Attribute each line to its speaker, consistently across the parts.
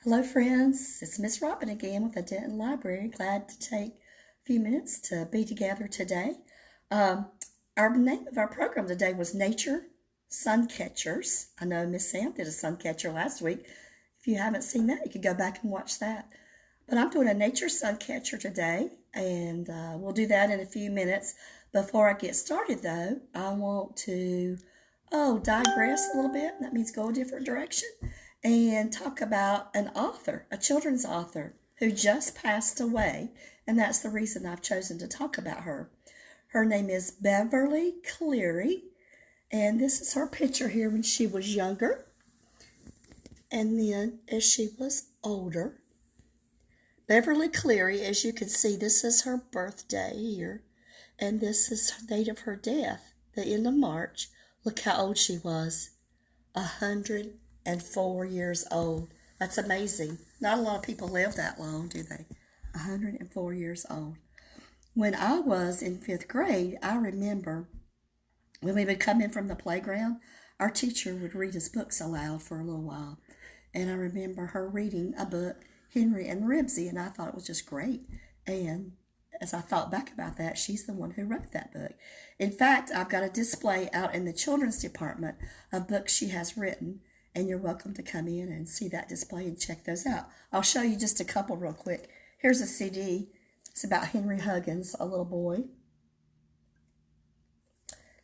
Speaker 1: Hello, friends. It's Miss Robin again with the Denton Library. Glad to take a few minutes to be together today. Um, our name of our program today was Nature Suncatchers. I know Miss Sam did a Suncatcher last week. If you haven't seen that, you could go back and watch that. But I'm doing a Nature Suncatcher today, and we'll do that in a few minutes. Before I get started, though, I want to digress a little bit. That means go a different direction and talk about an author, a children's author who just passed away, and that's the reason I've chosen to talk about her. Her name is Beverly Cleary, and this is her picture here when she was younger, and then as she was older. Beverly Cleary, as you can see, this is her birthday here, and this is the date of her death, the end of March. Look how old she was, 104 years old. That's amazing. Not a lot of people live that long, do they? 104 years old. When I was in 5th grade, I remember when we would come in from the playground, our teacher would read us books aloud for a little while. And I remember her reading a book, Henry and Ribsy, and I thought it was just great. And as I thought back about that, she's the one who wrote that book. In fact, I've got a display out in the children's department of books she has written, and you're welcome to come in and see that display and check those out. I'll show you just a couple real quick. Here's a CD. It's about Henry Huggins, a little boy.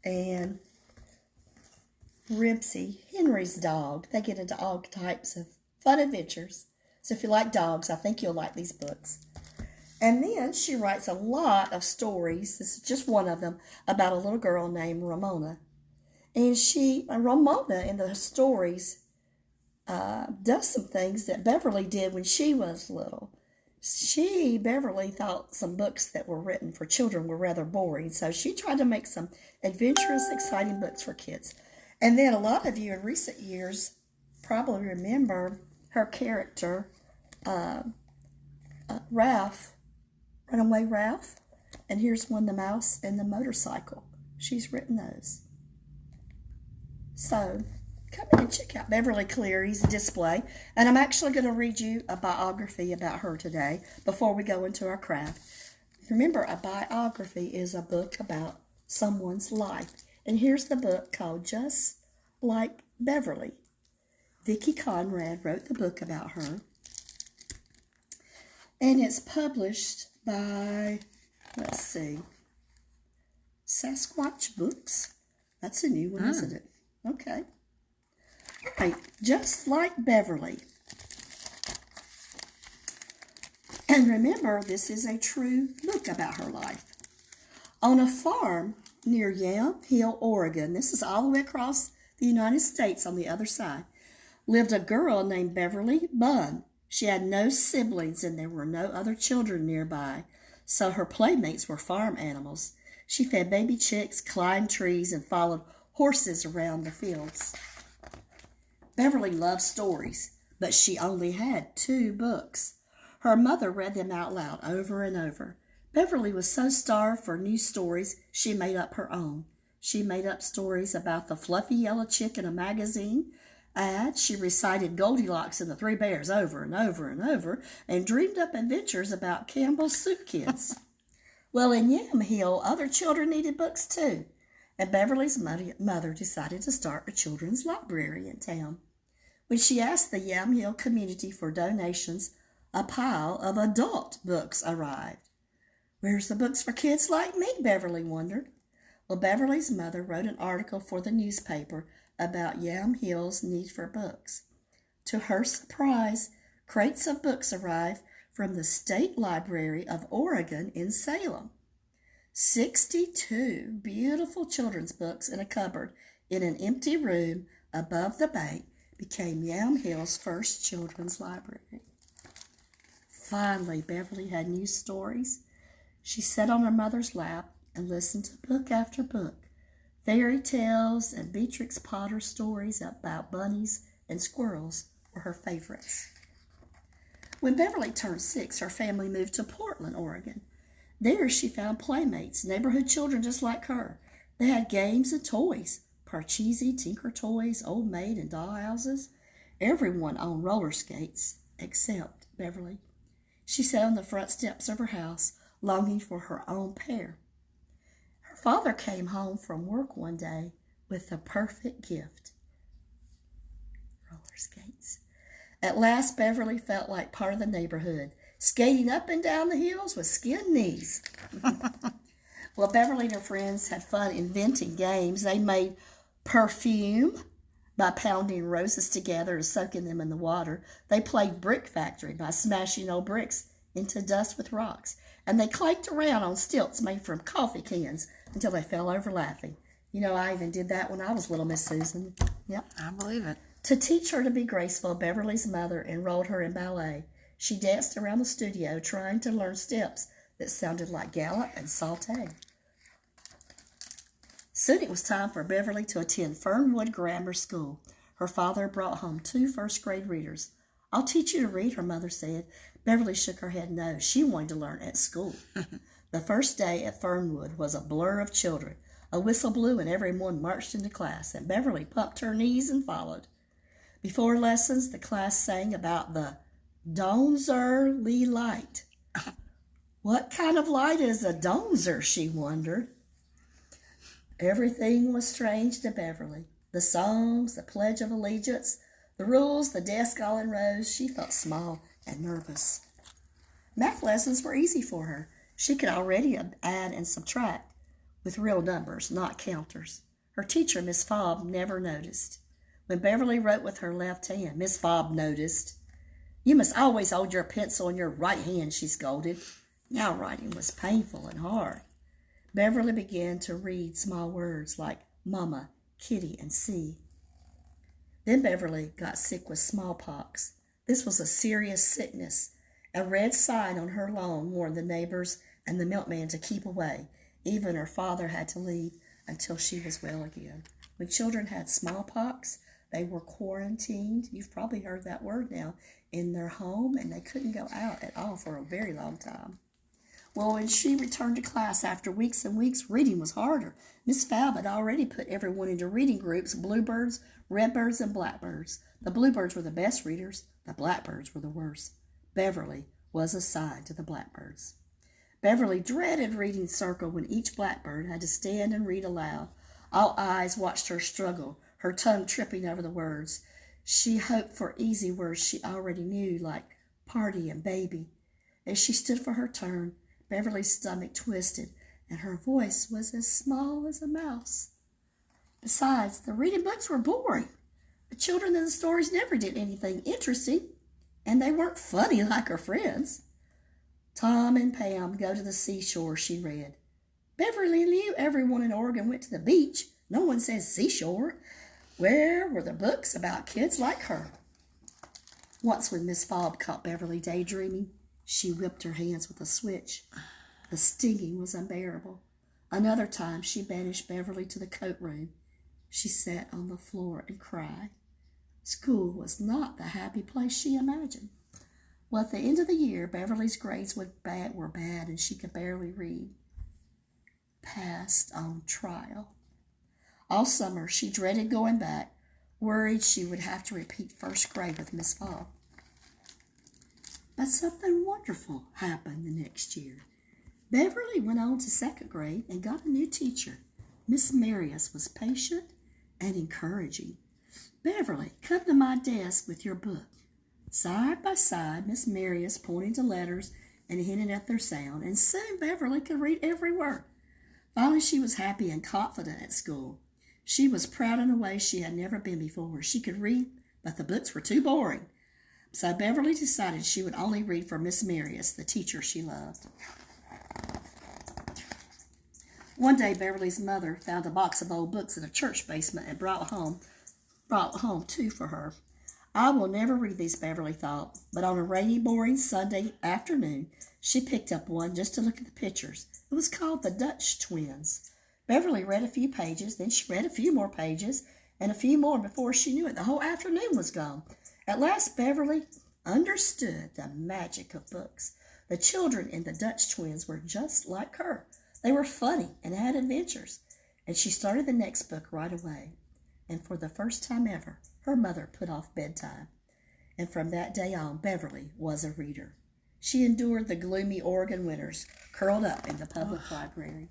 Speaker 1: And Ribsy, Henry's dog. They get into all types of fun adventures. So if you like dogs, I think you'll like these books. And then she writes a lot of stories. This is just one of them, about a little girl named Ramona. And Ramona, in the stories, does some things that Beverly did when she was little. Beverly, thought some books that were written for children were rather boring. So she tried to make some adventurous, exciting books for kids. And then a lot of you in recent years probably remember her character, Ralph, Runaway Ralph. And here's one, The Mouse and the Motorcycle. She's written those. So come in and check out Beverly Cleary's display. And I'm actually going to read you a biography about her today before we go into our craft. Remember, a biography is a book about someone's life. And here's the book called Just Like Beverly. Vicki Conrad wrote the book about her. And it's published by, let's see, Sasquatch Books. That's a new one, isn't it? Okay. All right, Just Like Beverly. And remember, this is a true book about her life. On a farm near Yam Hill, Oregon, this is all the way across the United States on the other side, lived a girl named Beverly Bunn. She had no siblings and there were no other children nearby, so her playmates were farm animals. She fed baby chicks, climbed trees, and followed horses around the fields. Beverly loved stories, but she only had 2 books. Her mother read them out loud over and over. Beverly was so starved for new stories, she made up her own. She made up stories about the fluffy yellow chick in a magazine, and she recited Goldilocks and the 3 Bears over and over and over, and dreamed up adventures about Campbell's Soup Kids. Well, in Yam Hill, other children needed books too, and Beverly's mother decided to start a children's library in town. When she asked the Yam Hill community for donations, a pile of adult books arrived. Where's the books for kids like me? Beverly wondered. Well, Beverly's mother wrote an article for the newspaper about Yam Hill's need for books. To her surprise, crates of books arrived from the State Library of Oregon in Salem. 62 beautiful children's books in a cupboard in an empty room above the bank became Yam Hill's first children's library. Finally, Beverly had new stories. She sat on her mother's lap and listened to book after book. Fairy tales and Beatrix Potter stories about bunnies and squirrels were her favorites. When Beverly turned 6, her family moved to Portland, Oregon. There she found playmates, neighborhood children just like her. They had games and toys, Parcheesi, Tinker toys, Old Maid, and doll houses. Everyone owned roller skates. except Beverly. She sat on the front steps of her house, longing for her own pair. Her father came home from work one day with the perfect gift: roller skates. At last, Beverly felt like part of the neighborhood, skating up and down the hills with skinned knees. Well, Beverly and her friends had fun inventing games. They made perfume by pounding roses together and soaking them in the water. They played brick factory by smashing old bricks into dust with rocks. And they clanked around on stilts made from coffee cans until they fell over laughing. You know, I even did that when I was little Miss Susan. Yep.
Speaker 2: I believe it.
Speaker 1: To teach her to be graceful, Beverly's mother enrolled her in ballet. She danced around the studio trying to learn steps that sounded like gallop and saute. Soon it was time for Beverly to attend Fernwood Grammar School. Her father brought home 2 first-grade readers. "I'll teach you to read," her mother said. Beverly shook her head no. She wanted to learn at school. The first day at Fernwood was a blur of children. A whistle blew and everyone marched into class, and Beverly pumped her knees and followed. Before lessons, the class sang about the Donzerly light. What kind of light is a donzer, she wondered. Everything was strange to Beverly. The songs, the Pledge of Allegiance, the rules, the desk all in rows. She felt small and nervous. Math lessons were easy for her. She could already add and subtract with real numbers, not counters. Her teacher, Miss Fobb, never noticed. When Beverly wrote with her left hand, Miss Fobb noticed. "You must always hold your pencil in your right hand," she scolded. Now writing was painful and hard. Beverly began to read small words like mama, kitty, and see. Then Beverly got sick with smallpox. This was a serious sickness. A red sign on her lawn warned the neighbors and the milkman to keep away. Even her father had to leave until she was well again. When children had smallpox, they were quarantined. You've probably heard that word now. In their home, and they couldn't go out at all for a very long time. Well, when she returned to class after weeks and weeks, reading was harder. Miss Fobb had already put everyone into reading groups: bluebirds, redbirds, and blackbirds. The bluebirds were the best readers. The blackbirds were the worst. Beverly was assigned to the blackbirds. Beverly dreaded reading circle when each blackbird had to stand and read aloud. All eyes watched her struggle, her tongue tripping over the words. She hoped for easy words she already knew, like party and baby. As she stood for her turn, Beverly's stomach twisted, and her voice was as small as a mouse. Besides, the reading books were boring. The children in the stories never did anything interesting, and they weren't funny like her friends. "Tom and Pam go to the seashore," she read. Beverly knew everyone in Oregon went to the beach. No one says seashore. Where were the books about kids like her? Once when Miss Fobb caught Beverly daydreaming, she whipped her hands with a switch. The stinging was unbearable. Another time she banished Beverly to the coat room. She sat on the floor and cried. School was not the happy place she imagined. Well, at the end of the year, Beverly's grades were bad and she could barely read. Passed on trial. All summer, she dreaded going back, worried she would have to repeat first grade with Miss Fobb. But something wonderful happened the next year. Beverly went on to second grade and got a new teacher. Miss Marius was patient and encouraging. "Beverly, come to my desk with your book." Side by side, Miss Marius pointed to letters and hinted at their sound, and soon Beverly could read every word. Finally, she was happy and confident at school. She was proud in a way she had never been before. She could read, but the books were too boring. So Beverly decided she would only read for Miss Marius, the teacher she loved. One day, Beverly's mother found a box of old books in a church basement and brought home 2 for her. I will never read these, Beverly thought, but on a rainy, boring Sunday afternoon, she picked up one just to look at the pictures. It was called The Dutch Twins. Beverly read a few pages, then she read a few more pages, and a few more. Before she knew it, the whole afternoon was gone. At last, Beverly understood the magic of books. The children in The Dutch Twins were just like her. They were funny and had adventures, and she started the next book right away. And for the first time ever, her mother put off bedtime. and from that day on, Beverly was a reader. She endured the gloomy Oregon winters, curled up in the public library.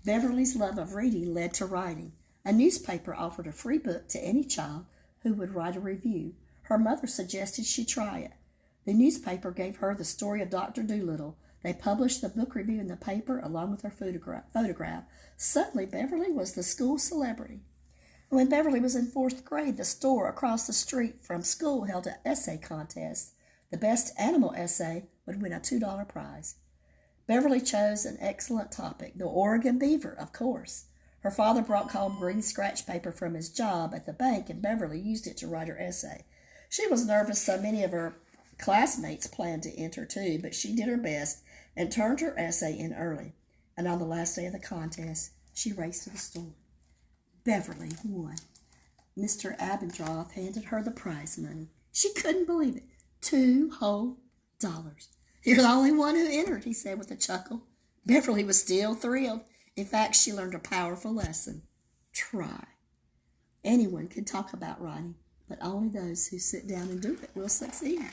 Speaker 1: Beverly's love of reading led to writing. A newspaper offered a free book to any child who would write a review. Her mother suggested she try it. The newspaper gave her the story of Dr. Dolittle. They published the book review in the paper along with her photograph. Suddenly, Beverly was the school celebrity. When Beverly was in 4th grade, the store across the street from school held an essay contest. The best animal essay would win a $2 prize. Beverly chose an excellent topic, the Oregon beaver, of course. Her father brought home green scratch paper from his job at the bank, and Beverly used it to write her essay. She was nervous, so many of her classmates planned to enter too, but she did her best and turned her essay in early. And on the last day of the contest, she raced to the store. Beverly won. Mr. Abendroth handed her the prize money. She couldn't believe it. $2 whole. You're the only one who entered, he said with a chuckle. Beverly was still thrilled. In fact, she learned a powerful lesson. Try. Anyone can talk about writing, but only those who sit down and do it will succeed.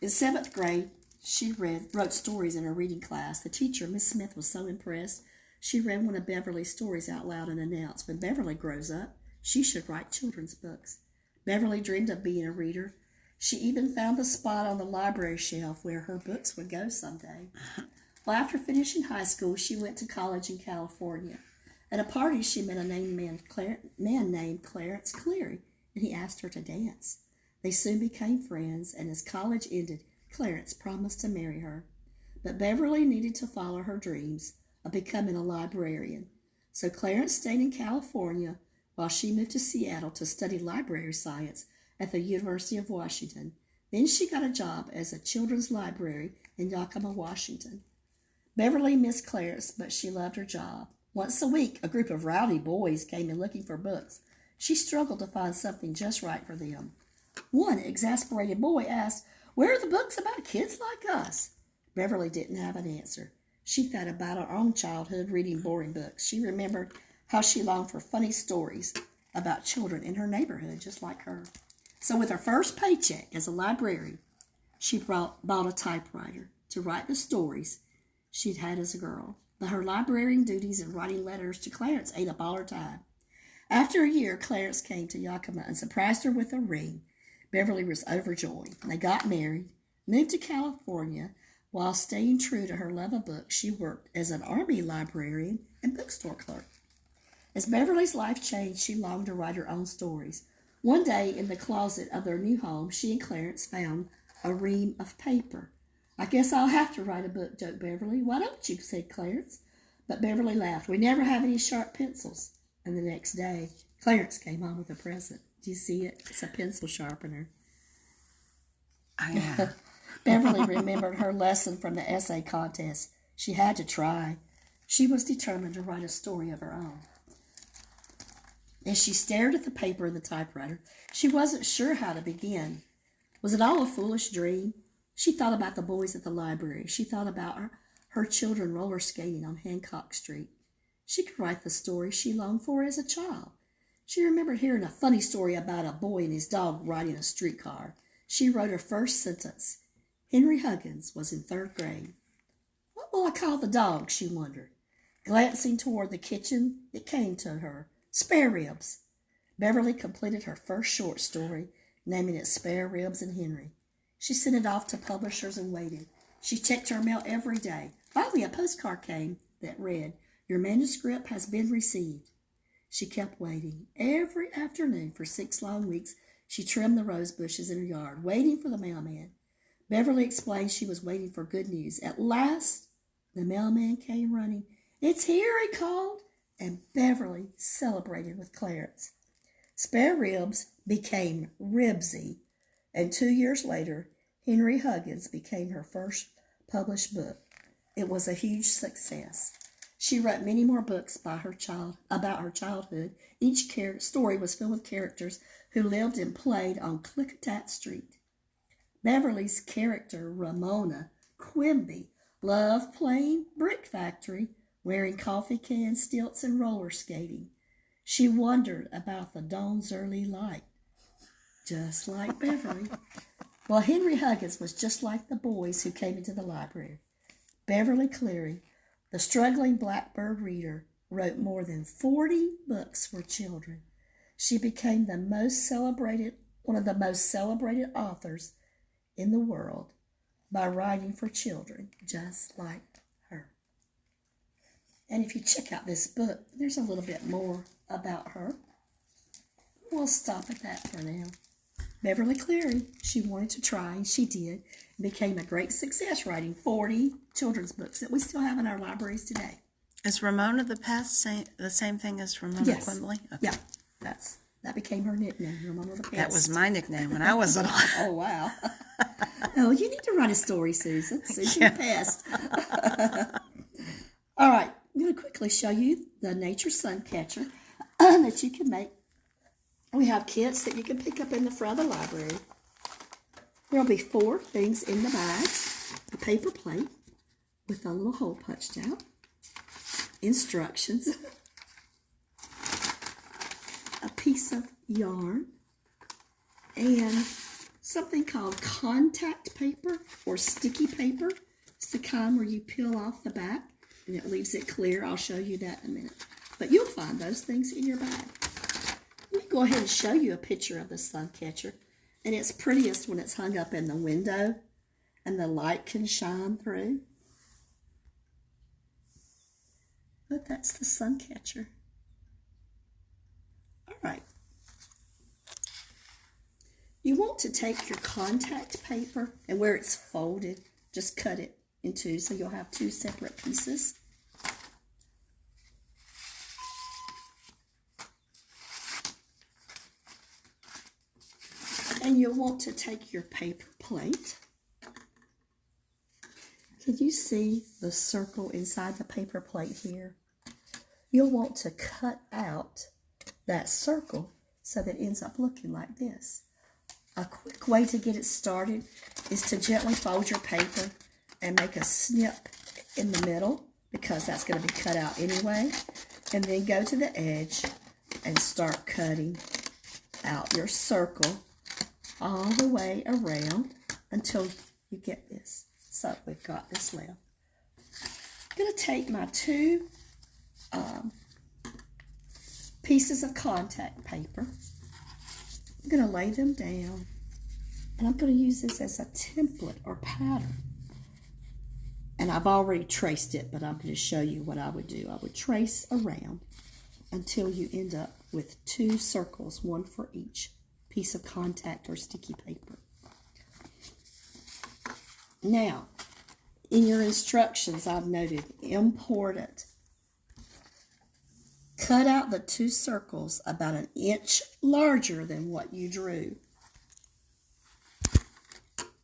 Speaker 1: In 7th grade, she wrote stories in her reading class. The teacher, Miss Smith, was so impressed. She read one of Beverly's stories out loud and announced, when Beverly grows up, she should write children's books. Beverly dreamed of being a reader. She even found the spot on the library shelf where her books would go someday. Well, after finishing high school, she went to college in California. At a party, she met a man named Clarence Cleary, and he asked her to dance. They soon became friends, and as college ended, Clarence promised to marry her. But Beverly needed to follow her dreams of becoming a librarian. So Clarence stayed in California while she moved to Seattle to study library science at the University of Washington. Then she got a job as a children's library in Yakima, Washington. Beverly missed Clarence, but she loved her job. Once a week, a group of rowdy boys came in looking for books. She struggled to find something just right for them. One exasperated boy asked, "Where are the books about kids like us?" Beverly didn't have an answer. She thought about her own childhood reading boring books. She remembered how she longed for funny stories about children in her neighborhood just like her. So with her first paycheck as a librarian, she bought a typewriter to write the stories she'd had as a girl. But her librarian duties and writing letters to Clarence ate up all her time. After a year, Clarence came to Yakima and surprised her with a ring. Beverly was overjoyed. They got married, moved to California. While staying true to her love of books, she worked as an army librarian and bookstore clerk. As Beverly's life changed, she longed to write her own stories. One day, in the closet of their new home, she and Clarence found a ream of paper. "I guess I'll have to write a book," joked Beverly. "Why don't you?" said Clarence. But Beverly laughed. "We never have any sharp pencils." And the next day, Clarence came home with a present. Do you see it? It's a pencil sharpener. Beverly remembered her lesson from the essay contest. She had to try. She was determined to write a story of her own. As she stared at the paper in the typewriter, she wasn't sure how to begin. Was it all a foolish dream? She thought about the boys at the library. She thought about her children roller skating on Hancock Street. She could write the story she longed for as a child. She remembered hearing a funny story about a boy and his dog riding a streetcar. She wrote her first sentence. Henry Huggins was in 3rd grade. "What will I call the dog?" she wondered. Glancing toward the kitchen, it came to her. "Spare Ribs." Beverly completed her first short story, naming it Spare Ribs and Henry. She sent it off to publishers and waited. She checked her mail every day. Finally, a postcard came that read, "Your manuscript has been received." She kept waiting. Every afternoon for 6 long weeks, she trimmed the rose bushes in her yard, waiting for the mailman. Beverly explained she was waiting for good news. At last, the mailman came running. "It's here," he called, and Beverly celebrated with Clarence. Spare Ribs became Ribsy, and 2 years later, Henry Huggins became her first published book. It was a huge success. She wrote many more books about her childhood. Each story was filled with characters who lived and played on Clickitat Street. Beverly's character, Ramona Quimby, loved playing brick factory, wearing coffee cans, stilts, and roller skating. She wondered about the dawn's early light, just like Beverly. Well, Henry Huggins was just like the boys who came into the library. Beverly Cleary, the struggling blackbird reader, wrote more than 40 books for children. She became one of the most celebrated authors in the world by writing for children just like her. And if you check out this book, there's a little bit more about her. We'll stop at that for now. Beverly Cleary, she wanted to try, and she did, and became a great success writing 40 children's books that we still have in our libraries today.
Speaker 2: Is Ramona the same thing as Ramona Quimbley? Okay.
Speaker 1: Yeah, that became her nickname, Ramona the Pest.
Speaker 2: That was my nickname when I was little.
Speaker 1: Oh, wow. Oh, you need to write a story, Susan. Susan the Pest. All right, I'm going to quickly show you the nature Suncatcher that you can make. We have kits that you can pick up in the front of the library. There will be 4 things in the bags. A paper plate with a little hole punched out. Instructions. A piece of yarn. And something called contact paper or sticky paper. It's the kind where you peel off the back and it leaves it clear. I'll show you that in a minute. But you'll find those things in your bag. Let me go ahead and show you a picture of the Suncatcher. And it's prettiest when it's hung up in the window and the light can shine through. But that's the Suncatcher. All right. You want to take your contact paper and where it's folded, just cut it in 2 so you'll have 2 separate pieces. And you'll want to take your paper plate. Can you see the circle inside the paper plate here? You'll want to cut out that circle so that it ends up looking like this. A quick way to get it started is to gently fold your paper and make a snip in the middle because that's going to be cut out anyway. And then go to the edge and start cutting out your circle all the way around until you get this. So we've got this left. I'm going to take my 2 pieces of contact paper. I'm going to lay them down, and I'm going to use this as a template or pattern. And I've already traced it, but I'm going to show you what I would do. I would trace around until you end up with 2 circles, 1 for each piece of contact or sticky paper. Now, in your instructions, I've noted important. Cut out the 2 circles about 1 inch larger than what you drew.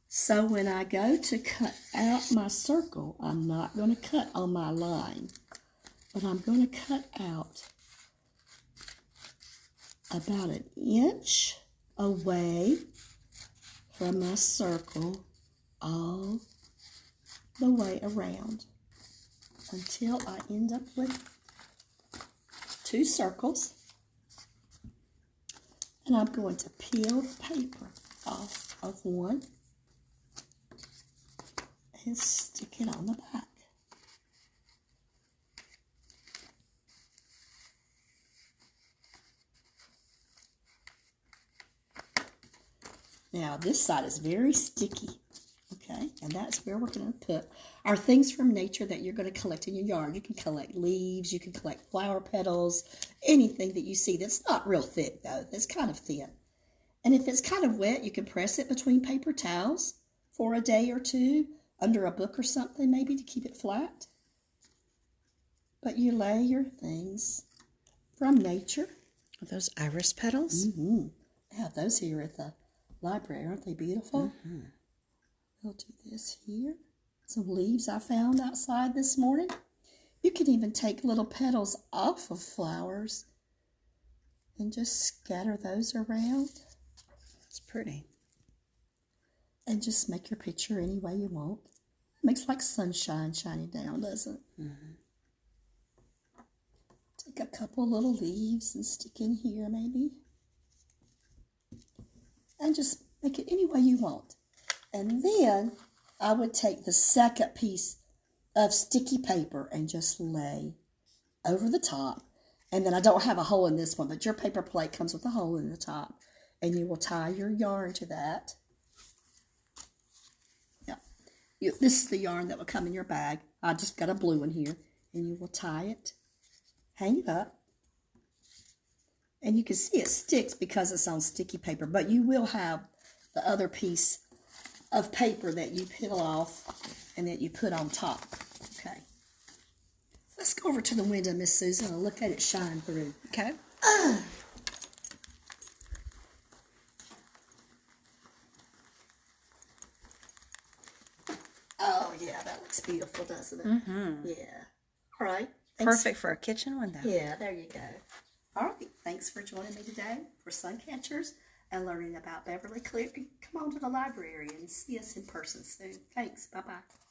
Speaker 1: So when I go to cut out my circle, I'm not going to cut on my line, but I'm going to cut out about 1 inch away from my circle all the way around until I end up with 2 circles. And I'm going to peel the paper off of one and stick it on the back. Now this side is very sticky, okay? And that's where we're going to put our things from nature that you're going to collect in your yard. You can collect leaves, you can collect flower petals, anything that you see that's not real thick though, that's kind of thin. And if it's kind of wet, you can press it between paper towels for a day or 2 under a book or something maybe to keep it flat. But you lay your things from nature.
Speaker 2: Are those iris petals?
Speaker 1: Mm-hmm. I have those here at the library. Aren't they beautiful? Mm-hmm. We'll do this here. Some leaves I found outside this morning. You can even take little petals off of flowers and just scatter those around.
Speaker 2: It's pretty.
Speaker 1: And just make your picture any way you want. Makes like sunshine shining down, doesn't it? Mm-hmm. Take a couple little leaves and stick in here maybe. And just make it any way you want. And then I would take the second piece of sticky paper and just lay over the top. And then I don't have a hole in this one, but your paper plate comes with a hole in the top. And you will tie your yarn to that. Yeah. This is the yarn that will come in your bag. I just got a blue one here. And you will tie it, hang it up. And you can see it sticks because it's on sticky paper, but you will have the other piece of paper that you peel off and that you put on top. Okay. Let's go over to the window, Miss Susan, and look at it shine through. Okay. Oh, yeah, that looks beautiful, doesn't it? Mm-hmm. Yeah. All right. Thanks.
Speaker 2: Perfect for a kitchen window.
Speaker 1: Yeah, there you go. All right. Thanks for joining me today for Suncatchers and learning about Beverly Cleary. Come on to the library and see us in person soon. Thanks. Bye-bye.